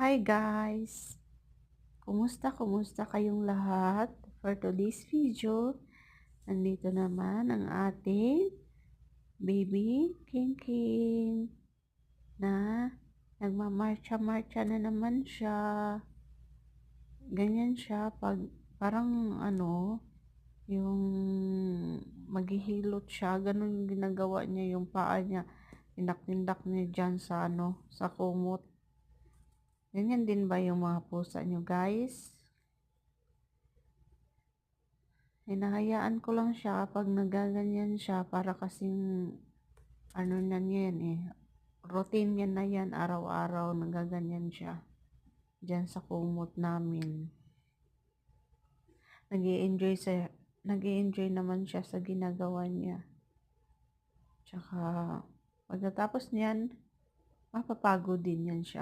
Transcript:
Hi guys! Kumusta kayong lahat? For today's video, nandito naman ang ating baby King King na nagmamarcha-marcha na naman siya. Ganyan siya pag parang yung maghihilot siya, ganun yung ginagawa niya, yung paa niya, tindak niya dyan sa kumot. Ganyan din ba yung mga pusa nyo guys? Hinahayaan ko lang siya kapag nagaganyan siya para kasing na niya yan routine niya na yan, araw-araw nagaganyan siya dyan sa kumot namin. Nag-i-enjoy naman siya sa ginagawa niya. Tsaka pagkatapos niyan, mapapagod din yan siya.